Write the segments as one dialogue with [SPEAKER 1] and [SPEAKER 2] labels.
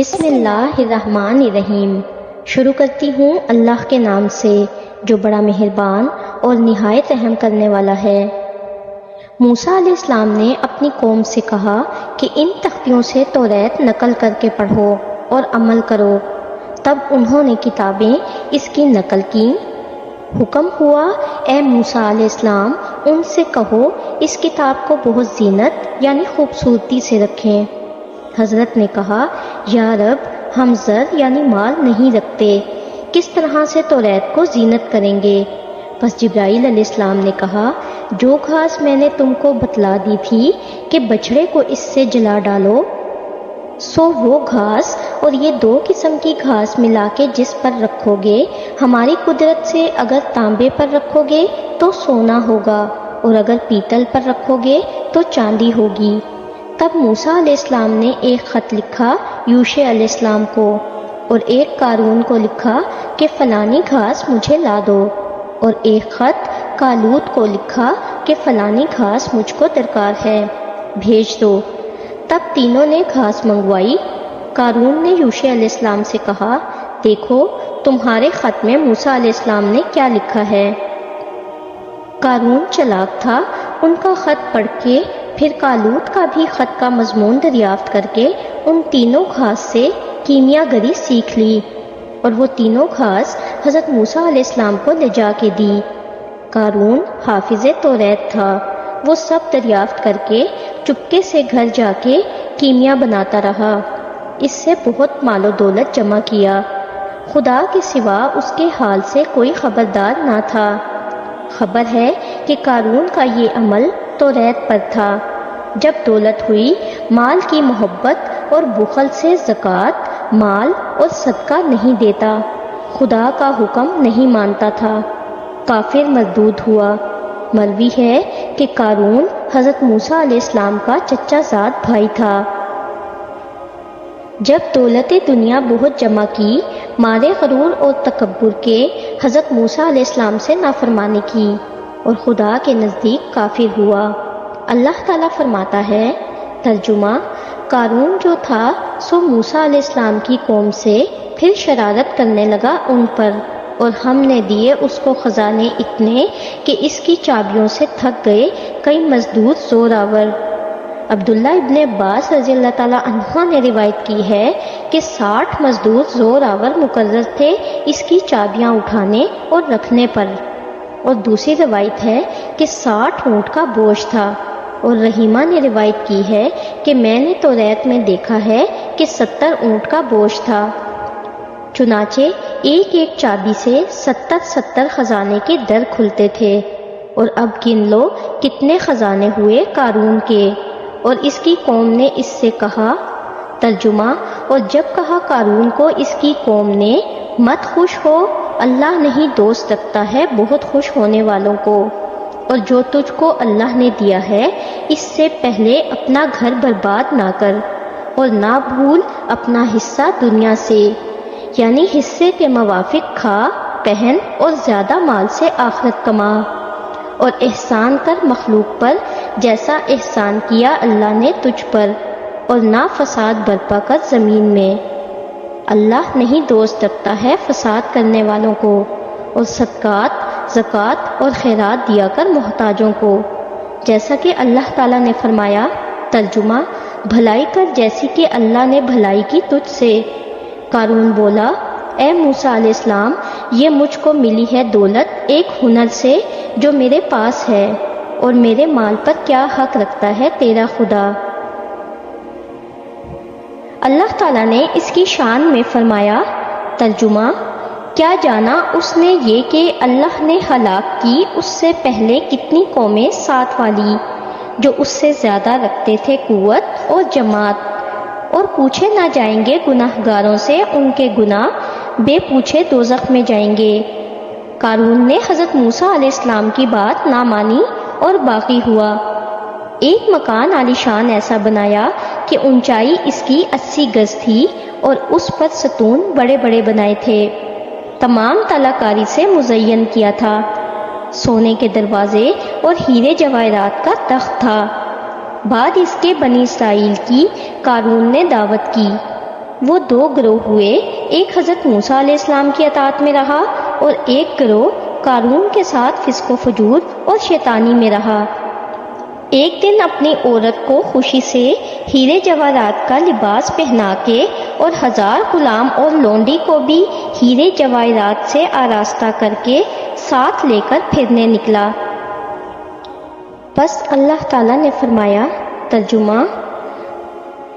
[SPEAKER 1] بسم اللہ الرحمن الرحیم۔ شروع کرتی ہوں اللہ کے نام سے جو بڑا مہربان اور نہایت رحم کرنے والا ہے۔ موسیٰ علیہ السلام نے اپنی قوم سے کہا کہ ان تختیوں سے توریت نقل کر کے پڑھو اور عمل کرو۔ تب انہوں نے کتابیں اس کی نقل کی۔ حکم ہوا اے موسیٰ علیہ السلام ان سے کہو اس کتاب کو بہت زینت یعنی خوبصورتی سے رکھیں۔ حضرت نے کہا یا رب ہم زر یعنی مال نہیں رکھتے، کس طرح سے توریت کو زینت کریں گے؟ پس جبرائیل علیہ السلام نے کہا جو گھاس میں نے تم کو بتلا دی تھی کہ بچھڑے کو اس سے جلا ڈالو، سو وہ گھاس اور یہ دو قسم کی گھاس ملا کے جس پر رکھو گے ہماری قدرت سے اگر تانبے پر رکھو گے تو سونا ہوگا اور اگر پیتل پر رکھو گے تو چاندی ہوگی۔ تب موسیٰ علیہ السلام نے ایک خط لکھا یوشع علیہ السلام کو اور ایک قارون کو لکھا کہ فلانی گھاس مجھے لا دو، اور ایک خط کالوت کو لکھا کہ فلانی گھاس مجھ کو درکار ہے، بھیج دو۔ تب تینوں نے گھاس منگوائی۔ قارون نے یوشع علیہ السلام سے کہا دیکھو تمہارے خط میں موسیٰ علیہ السلام نے کیا لکھا ہے۔ قارون چلاک تھا، ان کا خط پڑھ کے پھر کالوت کا بھی خط کا مضمون دریافت کر کے ان تینوں گھاس سے کیمیا گری سیکھ لی، اور وہ تینوں گھاس حضرت موسیٰ علیہ السلام کو لے جا کے دی۔ قارون حافظ توریت تھا، وہ سب دریافت کر کے چپکے سے گھر جا کے کیمیا بناتا رہا، اس سے بہت مال و دولت جمع کیا۔ خدا کے سوا اس کے حال سے کوئی خبردار نہ تھا۔ خبر ہے کہ قارون کا یہ عمل توریت پر تھا۔ جب دولت ہوئی مال کی محبت اور بخل سے زکوٰۃ مال اور صدقہ نہیں دیتا، خدا کا حکم نہیں مانتا تھا، کافر مردود ہوا۔ مروی ہے کہ قارون حضرت موسیٰ علیہ السلام کا چچا زاد بھائی تھا۔ جب دولت دنیا بہت جمع کی، مارے غرور اور تکبر کے حضرت موسیٰ علیہ السلام سے نافرمانی کی اور خدا کے نزدیک کافر ہوا۔ اللہ تعالیٰ فرماتا ہے ترجمہ، قارون جو تھا سو موسیٰ علیہ السلام کی قوم سے پھر شرارت کرنے لگا ان پر، اور ہم نے دیے اس کو خزانے اتنے کہ اس کی چابیوں سے تھک گئے کئی مزدور زور آور۔ عبداللہ ابن عباس رضی اللہ تعالیٰ عنہ نے روایت کی ہے کہ 60 مزدور زور آور مقرر تھے اس کی چابیاں اٹھانے اور رکھنے پر، اور دوسری روایت ہے کہ 60 اونٹ کا بوجھ تھا، اور رحیمہ نے روایت کی ہے کہ میں نے توریت میں دیکھا ہے کہ 70 اونٹ کا بوجھ تھا۔ چنانچہ ایک ایک چابی سے 70 خزانے کے در کھلتے تھے، اور اب گن لو کتنے خزانے ہوئے قارون کے۔ اور اس کی قوم نے اس سے کہا ترجمہ، اور جب کہا قارون کو اس کی قوم نے مت خوش ہو، اللہ نہیں دوست رکھتا ہے بہت خوش ہونے والوں کو، اور جو تجھ کو اللہ نے دیا ہے اس سے پہلے اپنا گھر برباد نہ کر، اور نہ بھول اپنا حصہ دنیا سے، یعنی حصے کے موافق کھا پہن اور زیادہ مال سے آخرت کما، اور احسان کر مخلوق پر جیسا احسان کیا اللہ نے تجھ پر، اور نہ فساد برپا کر زمین میں۔ اللہ نہیں دوست رکھتا ہے فساد کرنے والوں کو، اور صدقات زکوٰۃ اور خیرات دیا کر محتاجوں کو، جیسا کہ اللہ تعالیٰ نے فرمایا ترجمہ، بھلائی کر جیسی کہ اللہ نے بھلائی کی تجھ سے۔ قارون بولا اے موسیٰ علیہ السلام یہ مجھ کو ملی ہے دولت ایک ہنر سے جو میرے پاس ہے، اور میرے مال پر کیا حق رکھتا ہے تیرا خدا؟ اللہ تعالیٰ نے اس کی شان میں فرمایا ترجمہ، کیا جانا اس نے یہ کہ اللہ نے ہلاک کی اس سے پہلے کتنی قومیں ساتھ والی جو اس سے زیادہ رکھتے تھے قوت اور جماعت، اور پوچھے نہ جائیں گے گناہ گاروں سے ان کے گناہ، بے پوچھے دوزخ میں جائیں گے۔ قارون نے حضرت موسیٰ علیہ السلام کی بات نہ مانی اور باغی ہوا۔ ایک مکان عالی شان ایسا بنایا کہ اونچائی اس کی 80 گز تھی، اور اس پر ستون بڑے بڑے بنائے تھے، تمام طلاکاری سے مزین کیا تھا، سونے کے دروازے اور ہیرے جواہرات کا تخت تھا۔ بعد اس کے بنی اسرائیل کی قارون نے دعوت کی، وہ دو گروہ ہوئے، ایک حضرت موسیٰ علیہ السلام کی اطاعت میں رہا اور ایک گروہ قارون کے ساتھ فسق و فجور اور شیطانی میں رہا۔ ایک دن اپنی عورت کو خوشی سے ہیرے جواہرات کا لباس پہنا کے اور 1000 غلام اور لونڈی کو بھی ہیرے جواہرات سے آراستہ کر کے ساتھ لے کر پھرنے نکلا۔ بس اللہ تعالیٰ نے فرمایا، ترجمہ: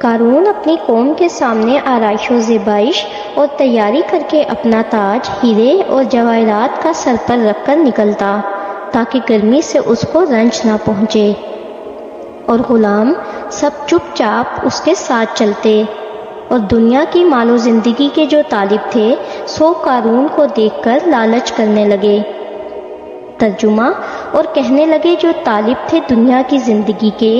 [SPEAKER 1] قارون اپنی قوم کے سامنے آرائش و زیبائش اور تیاری کر کے اپنا تاج ہیرے اور جواہرات کا سر پر رکھ کر نکلتا تاکہ گرمی سے اس کو رنج نہ پہنچے، اور غلام سب چپ چاپ اس کے ساتھ چلتے، اور دنیا کی مال و زندگی کے جو طالب تھے سو قارون کو دیکھ کر لالچ کرنے لگے۔ ترجمہ: اور کہنے لگے جو طالب تھے دنیا کی زندگی کے،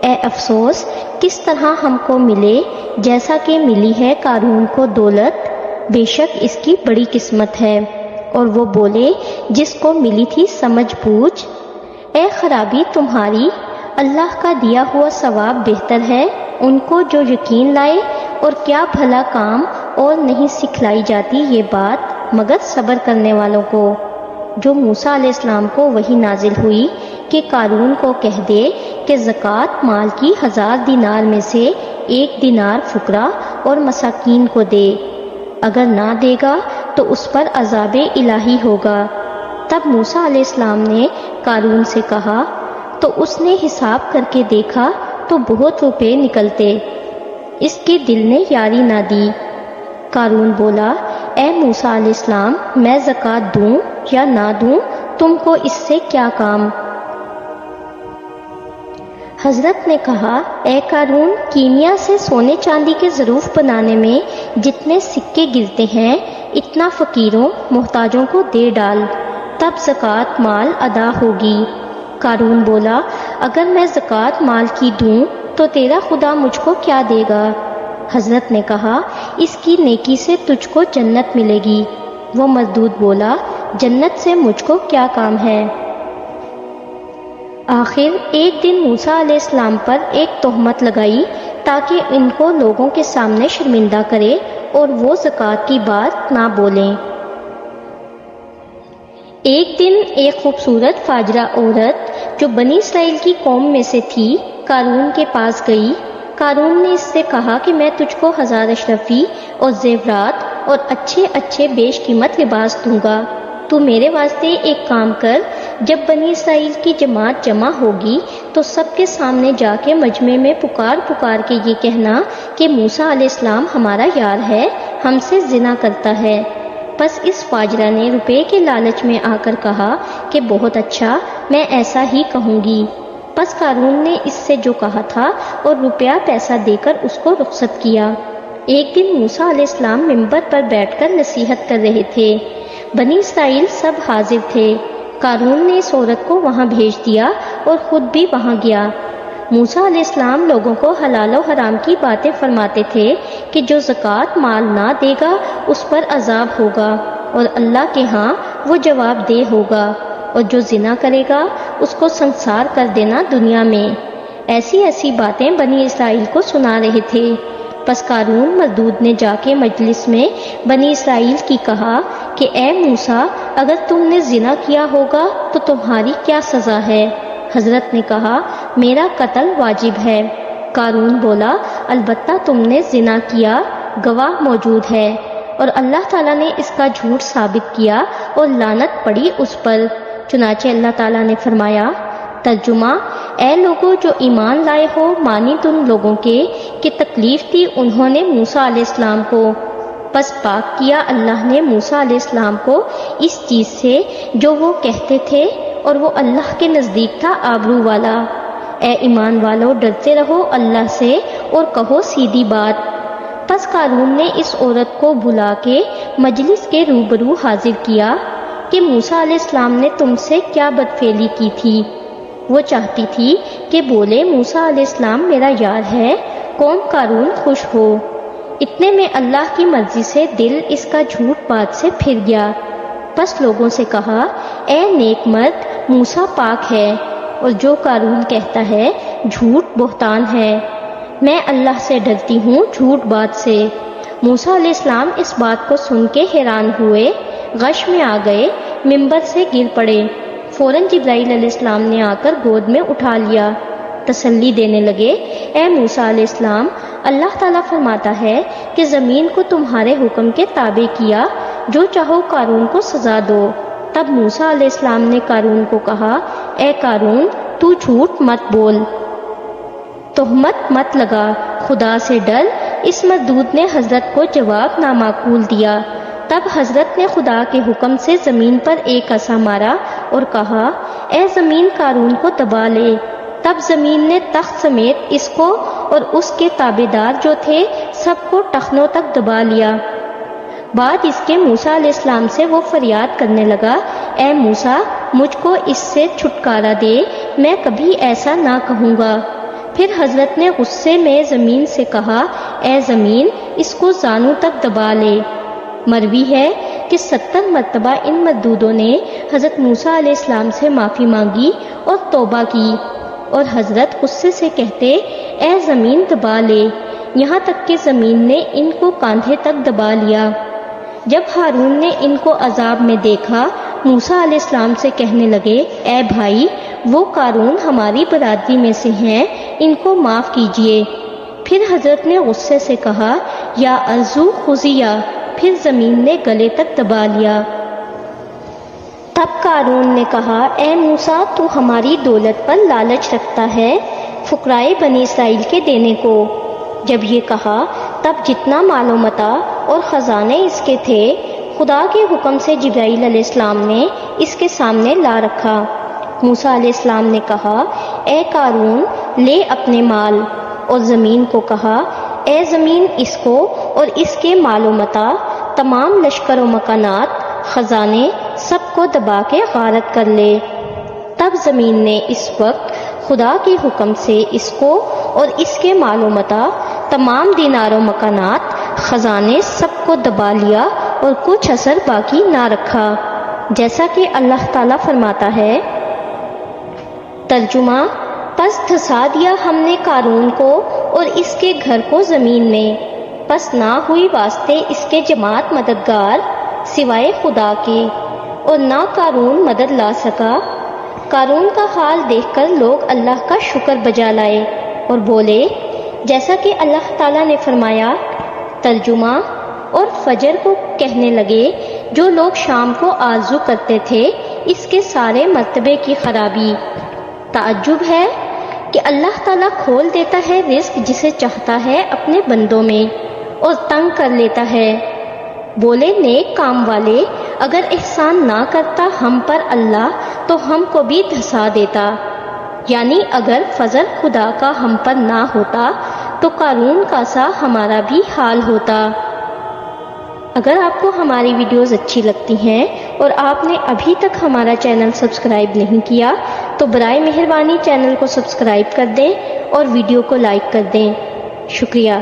[SPEAKER 1] اے افسوس کس طرح ہم کو ملے جیسا کہ ملی ہے قارون کو دولت، بے شک اس کی بڑی قسمت ہے۔ اور وہ بولے جس کو ملی تھی سمجھ بوجھ، اے خرابی تمہاری، اللہ کا دیا ہوا ثواب بہتر ہے ان کو جو یقین لائے، اور کیا بھلا کام اور نہیں سکھلائی جاتی یہ بات مگر صبر کرنے والوں کو۔ جو موسیٰ علیہ السلام کو وحی نازل ہوئی کہ قارون کو کہہ دے کہ زکوٰۃ مال کی 1000 دینار میں سے 1 دینار فقراء اور مساکین کو دے، اگر نہ دے گا تو اس پر عذاب الہی ہوگا۔ تب موسیٰ علیہ السلام نے قارون سے کہا تو اس نے حساب کر کے دیکھا تو بہت روپے نکلتے، اس کے دل نے یاری نہ دی۔ قارون بولا، اے موسیٰ علیہ السلام، میں زکوٰۃ دوں یا نہ دوں، تم کو اس سے کیا کام؟ حضرت نے کہا، اے قارون، کیمیا سے سونے چاندی کے ظروف بنانے میں جتنے سکے گرتے ہیں اتنا فقیروں محتاجوں کو دے ڈال، تب زکوٰۃ مال ادا ہوگی۔ قارون بولا، اگر میں زکوٰۃ مال کی دوں تو تیرا خدا مجھ کو کیا دے گا؟ حضرت نے کہا، اس کی نیکی سے تجھ کو جنت ملے گی۔ وہ مردود بولا، جنت سے مجھ کو کیا کام ہے؟ آخر ایک دن موسیٰ علیہ السلام پر ایک تہمت لگائی تاکہ ان کو لوگوں کے سامنے شرمندہ کرے اور وہ زکوٰۃ کی بات نہ بولیں۔ ایک دن ایک خوبصورت فاجرہ عورت جو بنی اسرائیل کی قوم میں سے تھی قارون کے پاس گئی۔ قارون نے اس سے کہا کہ میں تجھ کو 1000 اشرفی اور زیورات اور اچھے اچھے بیش قیمت لباس دوں گا، تو میرے واسطے ایک کام کر، جب بنی اسرائیل کی جماعت جمع ہوگی تو سب کے سامنے جا کے مجمع میں پکار پکار کے یہ کہنا کہ موسیٰ علیہ السلام ہمارا یار ہے، ہم سے زنا کرتا ہے۔ پس اس فاجرہ نے روپے کے لالچ میں آ کر کہا کہ بہت اچھا، میں ایسا ہی کہوں گی۔ پس قارون نے اس سے جو کہا تھا اور روپیہ پیسہ دے کر اس کو رخصت کیا۔ ایک دن موسیٰ علیہ السلام منبر پر بیٹھ کر نصیحت کر رہے تھے، بنی اسرائیل سب حاضر تھے۔ قارون نے اس عورت کو وہاں بھیج دیا اور خود بھی وہاں گیا۔ موسیٰ علیہ السلام لوگوں کو حلال و حرام کی باتیں فرماتے تھے کہ جو زکوٰۃ مال نہ دے گا اس پر عذاب ہوگا اور اللہ کے ہاں وہ جواب دہ ہوگا، اور جو زنا کرے گا اس کو سنسار کر دینا دنیا میں۔ ایسی ایسی باتیں بنی اسرائیل کو سنا رہے تھے۔ پس قارون مردود نے جا کے مجلس میں بنی اسرائیل کی کہا کہ اے موسیٰ، اگر تم نے زنا کیا ہوگا تو تمہاری کیا سزا ہے؟ حضرت نے کہا، میرا قتل واجب ہے۔ قارون بولا، البتہ تم نے زنا کیا، گواہ موجود ہے، اور اللہ تعالیٰ نے اس کا جھوٹ ثابت کیا اور لعنت پڑی اس پر۔ چنانچہ اللہ تعالیٰ نے فرمایا، ترجمہ: اے لوگوں جو ایمان لائے ہو، مانند ان لوگوں کے کہ تکلیف دی انہوں نے موسیٰ علیہ السلام کو، پس پاک کیا اللہ نے موسیٰ علیہ السلام کو اس چیز سے جو وہ کہتے تھے، اور وہ اللہ کے نزدیک تھا آبرو والا۔ اے ایمان والو، ڈرتے رہو اللہ سے اور کہو سیدھی بات۔ پس قارون نے اس عورت کو بلا کے مجلس کے روبرو حاضر کیا کہ موسیٰ علیہ السلام نے تم سے کیا بدفعلی کی تھی؟ وہ چاہتی تھی کہ بولے موسیٰ علیہ السلام میرا یار ہے، قوم قارون خوش ہو۔ اتنے میں اللہ کی مرضی سے دل اس کا جھوٹ بات سے پھر گیا۔ پس لوگوں سے کہا، اے نیک مرد، موسیٰ پاک ہے، اور جو قارون کہتا ہے جھوٹ بہتان ہے۔ میں اللہ سے ڈرتی ہوں جھوٹ بات سے۔ موسیٰ علیہ السلام اس بات کو سن کے حیران ہوئے، غش میں آ گئے، ممبر سے گر پڑے۔ فوراً جبرائیل علیہ السلام نے آ کر گود میں اٹھا لیا، تسلی دینے لگے، اے موسیٰ علیہ السلام، اللہ تعالیٰ فرماتا ہے کہ زمین کو تمہارے حکم کے تابع کیا، جو چاہو قارون کو سزا دو۔ تب موسیٰ علیہ السلام نے قارون کو کہا، اے قارون، تو جھوٹ مت بول، تہمت مت لگا، خدا سے ڈر۔ اس مردود نے حضرت کو جواب نامعقول دیا۔ تب حضرت نے خدا کے حکم سے زمین پر ایک عصا مارا اور کہا، اے زمین قارون کو دبا لے۔ تب زمین نے تخت سمیت اس کو اور اس کے تابع دار جو تھے سب کو ٹخنوں تک دبا لیا۔ بعد اس کے موسیٰ علیہ السلام سے وہ فریاد کرنے لگا، اے موسیٰ، مجھ کو اس سے چھٹکارا دے، میں کبھی ایسا نہ کہوں گا۔ پھر حضرت نے غصے میں زمین سے کہا، اے زمین، اس کو زانوں تک دبا لے۔ مروی ہے کہ 70 مرتبہ ان مردودوں نے حضرت موسیٰ علیہ السلام سے معافی مانگی اور توبہ کی، اور حضرت غصے سے کہتے، اے زمین دبا لے، یہاں تک کہ زمین نے ان کو کاندھے تک دبا لیا۔ جب ہارون نے ان کو عذاب میں دیکھا، موسیٰ علیہ السلام سے کہنے لگے، اے بھائی، وہ قارون ہماری برادری میں سے ہیں، ان کو معاف کیجیے۔ پھر حضرت نے غصے سے کہا، یا ارضو خضیہ، پھر زمین نے گلے تک دبا لیا۔ تب قارون نے کہا، اے موسیٰ، تو ہماری دولت پر لالچ رکھتا ہے، فقرائے بنی اسرائیل کے دینے کو۔ جب یہ کہا، تب جتنا مال و متاع اور خزانے اس کے تھے، خدا کے حکم سے جبرائیل علیہ السلام نے اس کے سامنے لا رکھا۔ موسیٰ علیہ السلام نے کہا، اے قارون، لے اپنے مال، اور زمین کو کہا، اے زمین، اس کو اور اس کے مال و متاع، تمام لشکر و مکانات، خزانے، سب کو دبا کے غارت کر لے۔ تب زمین نے اس وقت خدا کے حکم سے اس کو اور اس کے مال و متاع، تمام دینار و مکانات، خزانے، سب کو دبا لیا اور کچھ اثر باقی نہ رکھا، جیسا کہ اللہ تعالیٰ فرماتا ہے۔ ترجمہ، پس دھسا دیا ہم نے قارون کو اور اس کے گھر کو زمین میں، پس نہ ہوئی واسطے اس کے جماعت مددگار سوائے خدا کے، اور نہ قارون مدد لا سکا۔ قارون کا حال دیکھ کر لوگ اللہ کا شکر بجا لائے اور بولے، جیسا کہ اللہ تعالیٰ نے فرمایا۔ ترجمہ، اور فجر کو کہنے لگے، جو لوگ شام کو آرزو کرتے تھے، اس کے سارے مرتبے کی خرابی۔ تعجب ہے کہ اللہ تعالیٰ کھول دیتا ہے رزق جسے چاہتا ہے اپنے بندوں میں، اور تنگ کر لیتا ہے۔ بولے نیک کام والے، اگر احسان نہ کرتا ہم پر اللہ تو ہم کو بھی دھسا دیتا، یعنی اگر فضل خدا کا ہم پر نہ ہوتا تو قارون کا سا ہمارا بھی حال ہوتا۔ اگر آپ کو ہماری ویڈیوز اچھی لگتی ہیں اور آپ نے ابھی تک ہمارا چینل سبسکرائب نہیں کیا تو برائے مہربانی چینل کو سبسکرائب کر دیں اور ویڈیو کو لائک کر دیں۔ شکریہ۔